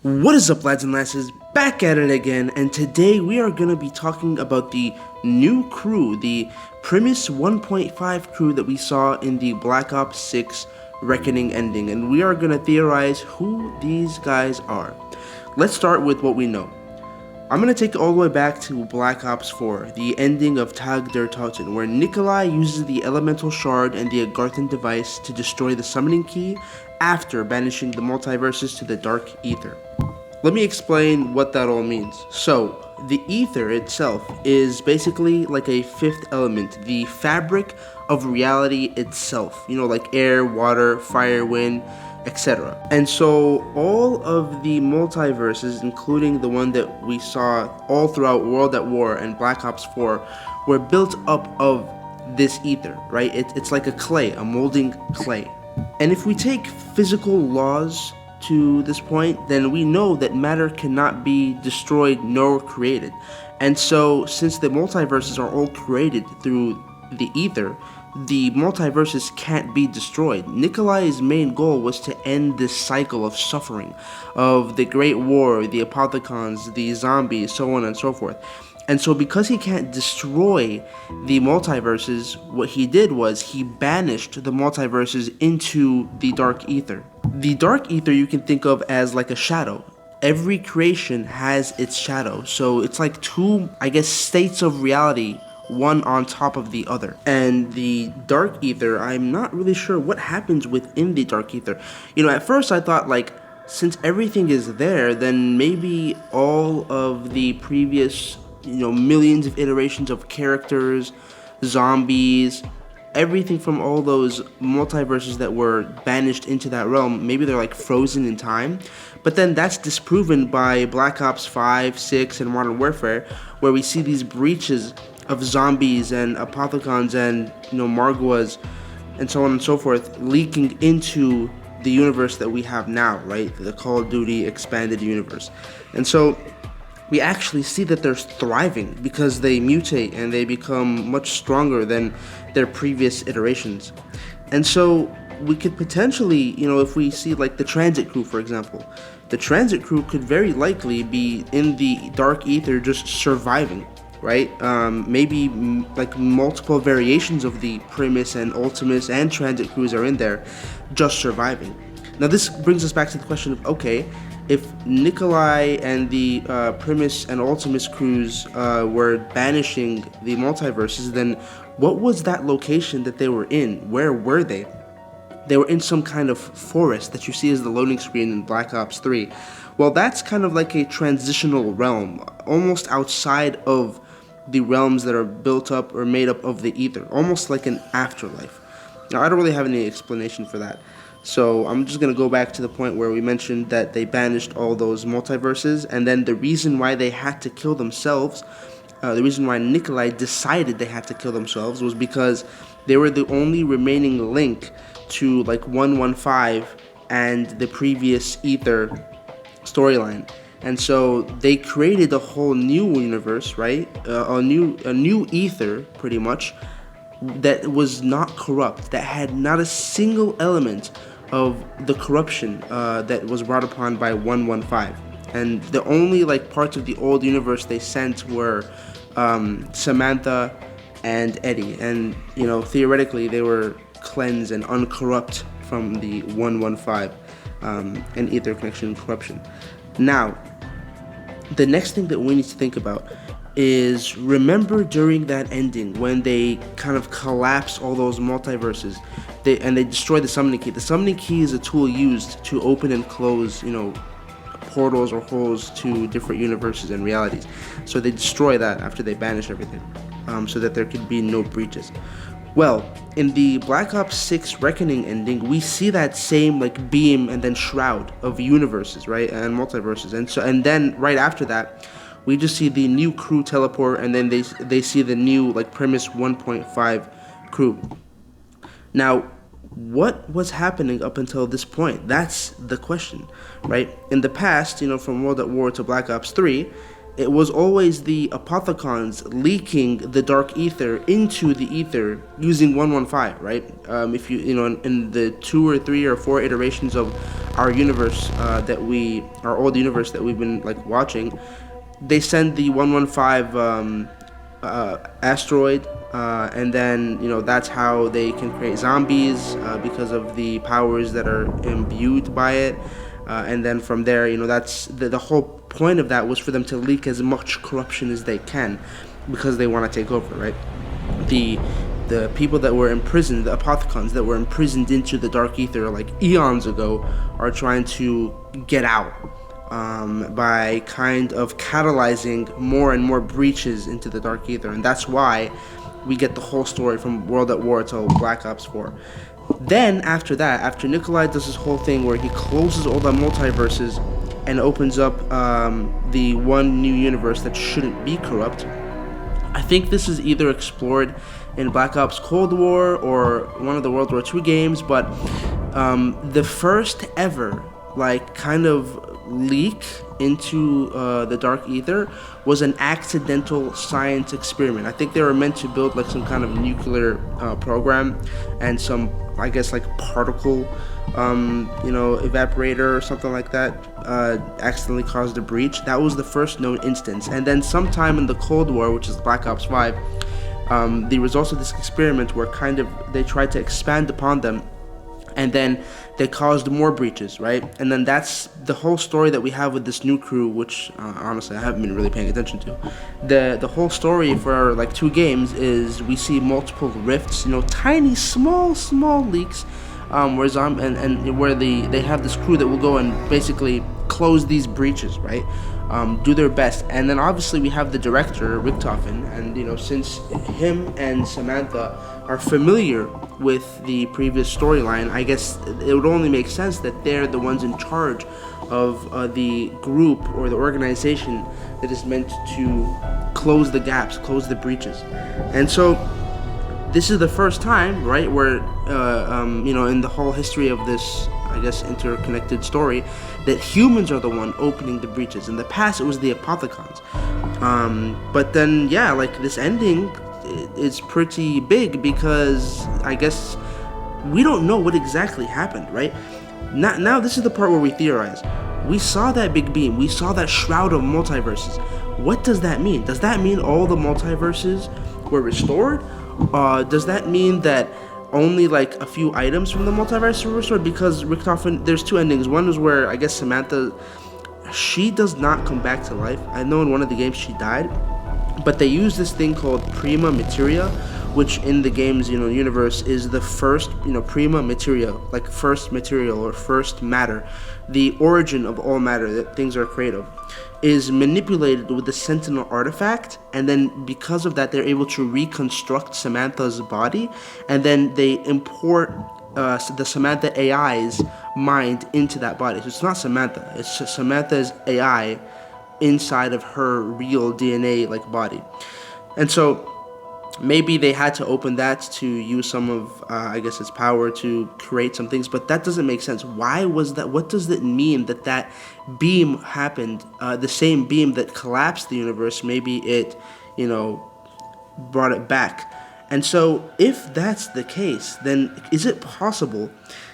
What is up, lads and lasses? Back at it again, and today we are going to be talking about the new crew, the PRIMIS 1.5 crew that we saw in the Black Ops 6 Reckoning ending, and we are going to theorize who these guys are. Let's start with what we know. I'm going to take it all the way back to Black Ops 4, the ending of Tag Deraten, where Nikolai uses the Elemental Shard and the Agarthan device to destroy the Summoning Key after banishing the multiverses to the Dark Ether. Let me explain what that all means. So, the Ether itself is basically like a fifth element, the fabric of reality itself, like air, water, fire, wind, etc. And so all of the multiverses, including the one that we saw all throughout World at War and Black Ops 4, were built up of this ether, right? It's like a clay, a molding clay. And if we take physical laws to this point, then we know that matter cannot be destroyed nor created. And so since the multiverses are all created through the ether, the multiverses can't be destroyed. Nikolai's main goal was to end this cycle of suffering, of the Great War, the Apothicons, the zombies, so on and so forth. And so because he can't destroy the multiverses, what he did was he banished the multiverses into the Dark Ether. The Dark Ether you can think of as like a shadow. Every creation has its shadow. So it's like two, states of reality, one on top of the other. And the Dark Ether, I'm not really sure what happens within the Dark Ether. At first I thought, since everything is there, then maybe all of the previous, millions of iterations of characters, zombies, everything from all those multiverses that were banished into that realm, maybe they're frozen in time. But then that's disproven by Black Ops 5, 6, and Modern Warfare, where we see these breaches of zombies and Apothicons and Margwas and so on and so forth leaking into the universe that we have now, right? The Call of Duty expanded universe. And so we actually see that they're thriving because they mutate and they become much stronger than their previous iterations. And so we could potentially, if we see the transit crew, for example, the transit crew could very likely be in the Dark Ether just surviving, right? Maybe multiple variations of the PRIMIS and Ultimus and transit crews are in there just surviving. Now this brings us back to the question of, okay, if Nikolai and the PRIMIS and Ultimus crews were banishing the multiverses, then what was that location that they were in? Where were they? They were in some kind of forest that you see as the loading screen in Black Ops 3. Well, that's kind of like a transitional realm, almost outside of the realms that are built up or made up of the ether, almost like an afterlife. Now, I don't really have any explanation for that. So I'm just going to go back to the point where we mentioned that they banished all those multiverses, and then the reason why they had to kill themselves, the reason why Nikolai decided they had to kill themselves was because they were the only remaining link to 115 and the previous ether storyline. And so they created a whole new universe, right? A new ether, pretty much, that was not corrupt, that had not a single element of the corruption that was brought upon by 115. And the only parts of the old universe they sent were Samantha and Eddie, and theoretically they were cleansed and uncorrupt from the 115 and ether connection corruption. Now, the next thing that we need to think about is, remember during that ending when they kind of collapse all those multiverses, they destroy the Summoning Key. The Summoning Key is a tool used to open and close, portals or holes to different universes and realities. So they destroy that after they banish everything, so that there could be no breaches. Well, in the Black Ops 6 Reckoning ending, we see that same beam and then shroud of universes, right, and multiverses, and then right after that, we just see the new crew teleport, and then they see the new PRIMIS 1.5 crew. Now, what was happening up until this point? That's the question, right? In the past, from World at War to Black Ops 3, it was always the Apothicons leaking the dark ether into the ether using 115, right? If in the 2 or 3 or 4 iterations of our universe our old universe that we've been like watching, they send the 115 asteroid, and then that's how they can create zombies because of the powers that are imbued by it. And then from there, that's the whole point of that was for them to leak as much corruption as they can, because they want to take over, right? The people that were imprisoned, the Apothicons that were imprisoned into the dark ether like eons ago, are trying to get out by kind of catalyzing more and more breaches into the dark ether, and that's why we get the whole story from World at War to Black Ops 4. Then after that, after Nikolai does this whole thing where he closes all the multiverses and opens up the one new universe that shouldn't be corrupt, I think this is either explored in Black Ops Cold War or one of the World War II games, but the first ever like kind of leak into the dark ether was an accidental science experiment. I think they were meant to build like some kind of nuclear program and some, I guess, like particle evaporator or something like that accidentally caused a breach. That was the first known instance. And then sometime in the Cold War, which is Black Ops 5, the results of this experiment were kind of, they tried to expand upon them, and then they caused more breaches, right? And then that's the whole story that we have with this new crew, which honestly I haven't been really paying attention to. The whole story for like 2 games is we see multiple rifts, tiny small leaks, where they have this crew that will go and basically close these breaches, right? Do their best. And then obviously we have the director, Richtofen, and since him and Samantha are familiar with the previous storyline, I guess it would only make sense that they're the ones in charge of the group or the organization that is meant to close the gaps, close the breaches. And so this is the first time, right, where in the whole history of this, I guess, interconnected story, that humans are the one opening the breaches. In the past, it was the Apothicons. But then, yeah, like this ending is pretty big because I guess we don't know what exactly happened, right? Now, this is the part where we theorize. We saw that big beam. We saw that shroud of multiverses. What does that mean? Does that mean all the multiverses were restored? Does that mean that only like a few items from the multiverse were restored? Because Richtofen, there's 2 endings. One is where I guess Samantha, she does not come back to life. I know in one of the games she died, but they use this thing called prima materia, which in the game's universe is the first prima materia, like first material or first matter, the origin of all matter that things are created of, is manipulated with the Sentinel artifact, and then because of that they're able to reconstruct Samantha's body, and then they import the Samantha AI's mind into that body. So it's not Samantha, it's just Samantha's AI inside of her real DNA like body. And so maybe they had to open that to use some of I guess its power to create some things, but that doesn't make sense. Why was that? What does it mean that beam happened, the same beam that collapsed the universe? Maybe it brought it back. And so if that's the case, then is it possible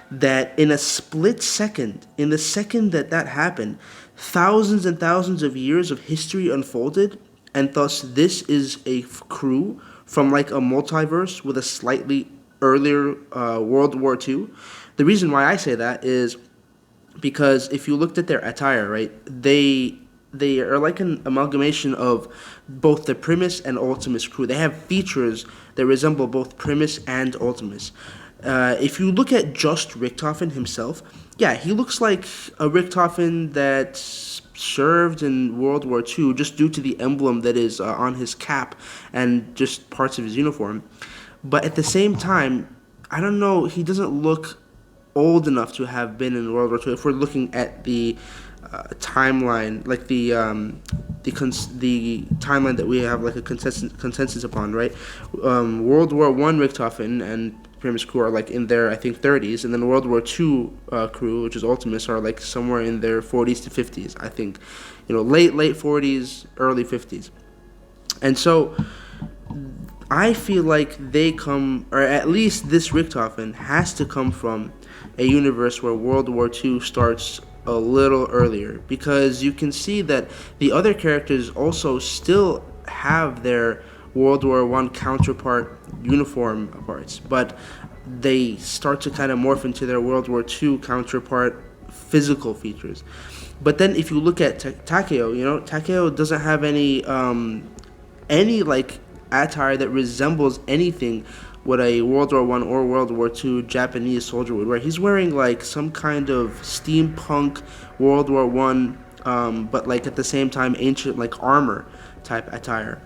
that in a split second, in the second that happened, thousands and thousands of years of history unfolded, and thus this is a crew from like a multiverse with a slightly earlier World War II? The reason why I say that is because if you looked at their attire, right, they are like an amalgamation of both the Primis and Ultimus crew. They have features that resemble both Primis and Ultimus. If you look at just Richtofen himself, yeah, he looks like a Richtofen that served in World War II just due to the emblem that is on his cap and just parts of his uniform. But at the same time, I don't know, he doesn't look old enough to have been in World War II. If we're looking at the timeline, like the timeline that we have like a consensus upon, right? World War I Richtofen and PRIMIS crew are like in their, I think, 30s, and then World War II crew, which is Ultimus, are like somewhere in their 40s to 50s, I think. Late 40s, early 50s. And so I feel like they come, or at least this Richthofen has to come from a universe where World War II starts a little earlier, because you can see that the other characters also still have their World War I counterpart uniform parts, but they start to kind of morph into their World War II counterpart physical features. But then if you look at Takeo, Takeo doesn't have any like attire that resembles anything what a World War I or World War II Japanese soldier would wear. He's wearing like some kind of steampunk World War I, but like at the same time ancient like armor type attire.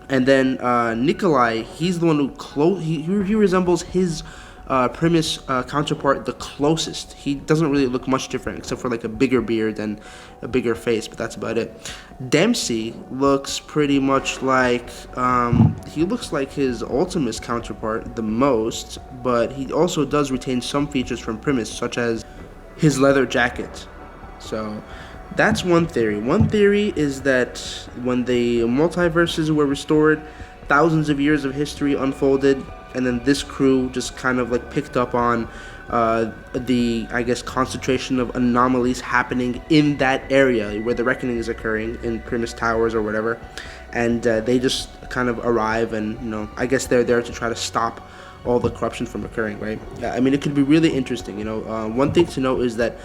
And then Nikolai, he's the one who he resembles his PRIMIS counterpart the closest. He doesn't really look much different except for like a bigger beard and a bigger face, but that's about it. Dempsey looks pretty much like he looks like his Ultimus counterpart the most, but he also does retain some features from PRIMIS, such as his leather jacket. So that's one theory. One theory is that when the multiverses were restored, thousands of years of history unfolded, and then this crew just kind of like picked up on the, I guess, concentration of anomalies happening in that area where the reckoning is occurring in PRIMIS Towers or whatever, and they just kind of arrive, and I guess they're there to try to stop all the corruption from occurring, right? I mean, it could be really interesting. One thing to note is that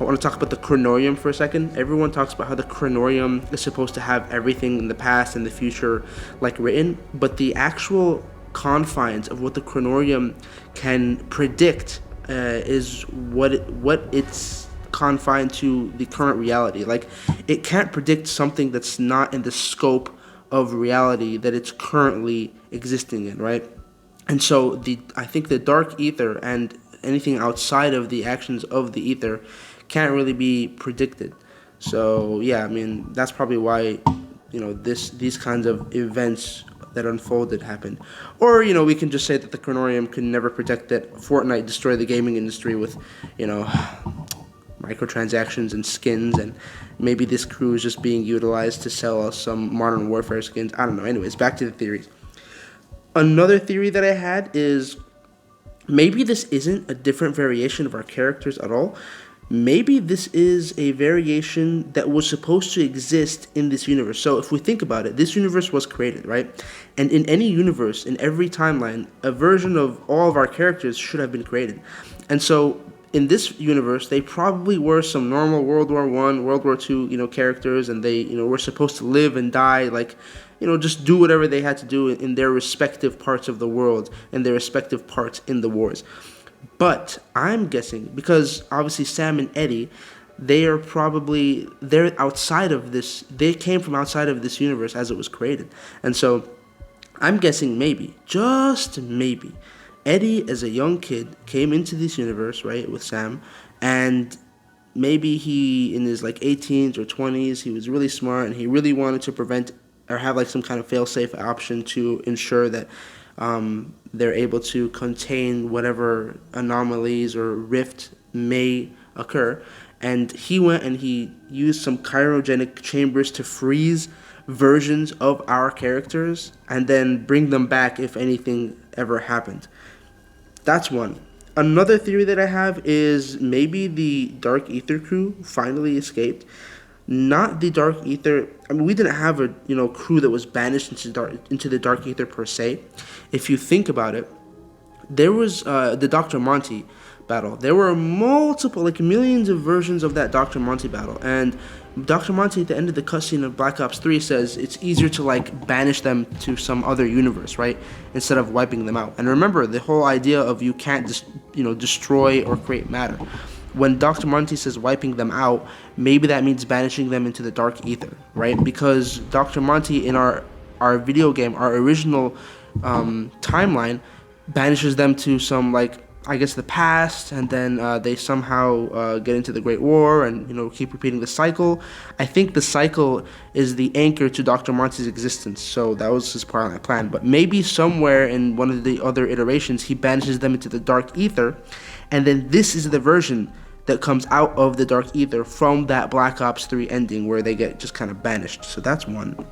I want to talk about the Chronorium for a second. Everyone talks about how the Chronorium is supposed to have everything in the past and the future like written, but the actual confines of what the Chronorium can predict is what it's confined to the current reality. Like, it can't predict something that's not in the scope of reality that it's currently existing in, right? And so I think the Dark Ether and anything outside of the actions of the Ether can't really be predicted. So yeah, I mean, that's probably why these kinds of events that unfolded happened. Or we can just say that the Chronorium could never predict that Fortnite destroyed the gaming industry with microtransactions and skins, and maybe this crew is just being utilized to sell us some Modern Warfare skins. I don't know. Anyways, back to the theories. Another theory that I had is maybe this isn't a different variation of our characters at all. Maybe this is a variation that was supposed to exist in this universe. So if we think about it, this universe was created, right? And in any universe, in every timeline, a version of all of our characters should have been created. And so in this universe, they probably were some normal World War I, World War II, characters, and they, were supposed to live and die, like, just do whatever they had to do in their respective parts of the world and their respective parts in the wars. But I'm guessing, because obviously Sam and Eddie, they're outside of this, they came from outside of this universe as it was created. And so I'm guessing maybe, just maybe, Eddie as a young kid came into this universe, right, with Sam, and maybe he, in his like 18s or 20s, he was really smart and he really wanted to prevent or have like some kind of failsafe option to ensure that they're able to contain whatever anomalies or rift may occur. And he went and he used some cryogenic chambers to freeze versions of our characters and then bring them back if anything ever happened. That's one. Another theory that I have is maybe the Dark Ether crew finally escaped. Not the Dark Ether. I mean, we didn't have a crew that was banished into the Dark Ether per se. If you think about it, there was the Dr. Monty battle. There were multiple, like millions of versions of that Dr. Monty battle, and Dr. Monty at the end of the cutscene of Black Ops 3 says it's easier to like banish them to some other universe, right, instead of wiping them out. And remember the whole idea of you can't destroy or create matter. When Dr. Monty says wiping them out, maybe that means banishing them into the Dark Ether, right? Because Dr. Monty in our video game, our original timeline, banishes them to some like I guess, the past, and then they somehow get into the Great War and, keep repeating the cycle. I think the cycle is the anchor to Dr. Monty's existence, so that was his part of that plan. But maybe somewhere in one of the other iterations, he banishes them into the Dark Ether, and then this is the version that comes out of the Dark Ether from that Black Ops 3 ending where they get just kind of banished. So that's one.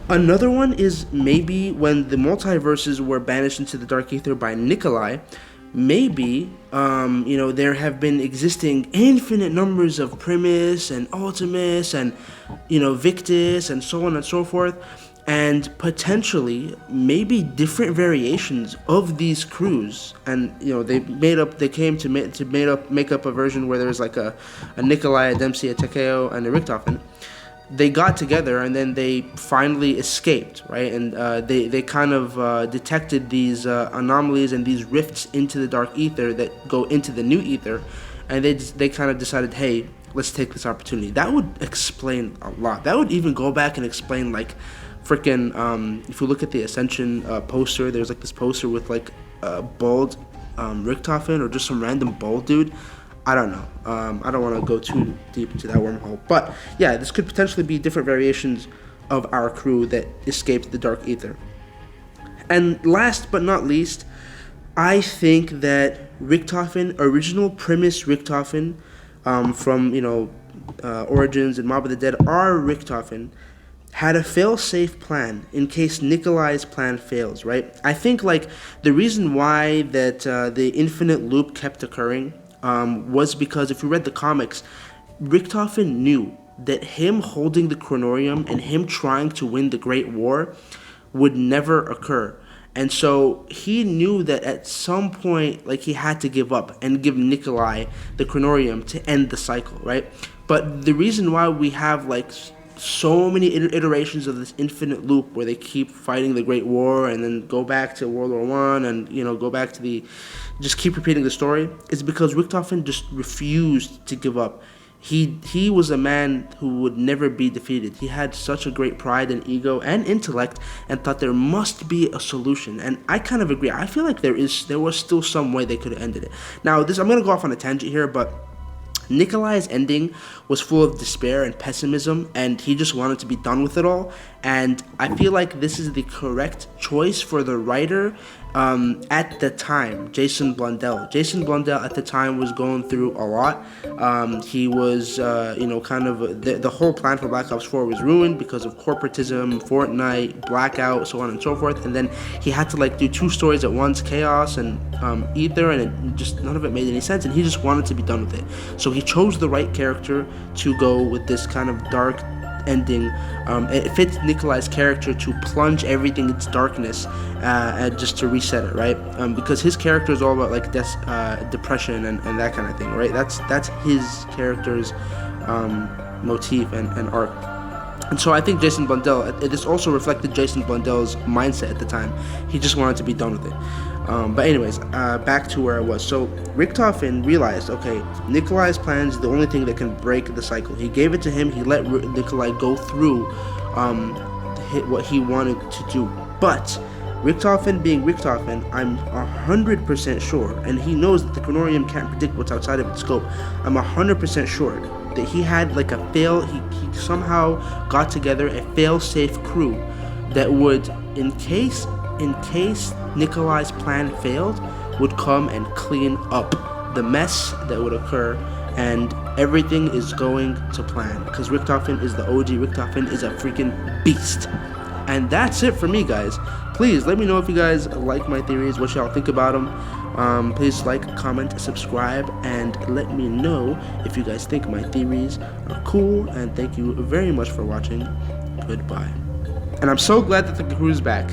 Another one is maybe when the multiverses were banished into the Dark Ether by Nikolai, maybe, there have been existing infinite numbers of Primis and Ultimus and, Victus and so on and so forth, and potentially maybe different variations of these crews. And, they came to make up a version where there's like a Nikolai, a Dempsey, a Takeo, and a Richtofen. They got together and then they finally escaped, right? And they kind of detected these anomalies and these rifts into the Dark Ether that go into the New Ether, and they kind of decided, hey, let's take this opportunity. That would explain a lot. That would even go back and explain, like, freaking, if you look at the Ascension poster, there's like this poster with like a bald Richtofen or just some random bald dude. I don't know. I don't want to go too deep into that wormhole. But yeah, this could potentially be different variations of our crew that escaped the Dark Ether. And last but not least, I think that Richtofen, original Primis Richtofen, from, Origins and Mob of the Dead, our Richtofen, had a fail-safe plan in case Nikolai's plan fails, right? I think, like, the reason why that the infinite loop kept occurring was because if you read the comics, Richtofen knew that him holding the Chronorium and him trying to win the Great War would never occur. And so he knew that at some point, like, he had to give up and give Nikolai the Chronorium to end the cycle, right? But the reason why we have, like, so many iterations of this infinite loop where they keep fighting the Great War and then go back to World War One and go back to just keep repeating the story is because Richtofen just refused to give up. He was a man who would never be defeated. He had such a great pride and ego and intellect and thought there must be a solution. And I kind of agree. I feel like there was still some way they could have ended it. Now, I'm going to go off on a tangent here, but Nikolai's ending was full of despair and pessimism, and he just wanted to be done with it all. And I feel like this is the correct choice for the writer at the time, Jason Blundell. Jason Blundell at the time was going through a lot. He was, kind of, the whole plan for Black Ops 4 was ruined because of corporatism, Fortnite, Blackout, so on and so forth. And then he had to, like, do two stories at once, Chaos and Ether, and it just, none of it made any sense, and he just wanted to be done with it. So he chose the right character to go with this kind of dark ending. It fits Nikolai's character to plunge everything into darkness and just to reset it, right? Because his character is all about, like, depression and that kind of thing, right? That's his character's motif and arc. And so I think Jason Blundell, this also reflected Jason Blundell's mindset at the time. He just wanted to be done with it. But anyways, back to where I was. So Richtofen realized, okay, Nikolai's plan is the only thing that can break the cycle. He gave it to him. He let Nikolai go through what he wanted to do. But Richtofen being Richtofen, I'm 100% sure, and he knows that the Chronorium can't predict what's outside of its scope. I'm 100% sure that he had like he somehow got together a fail-safe crew that would, in case Nikolai's plan failed, would come and clean up the mess that would occur, and everything is going to plan because Richtofen is the OG. Richtofen is a freaking beast. And that's it for me, guys. Please let me know if you guys like my theories, what y'all think about them. Please like, comment, subscribe, and let me know if you guys think my theories are cool. And thank you very much for watching. Goodbye. And I'm so glad that the crew is back.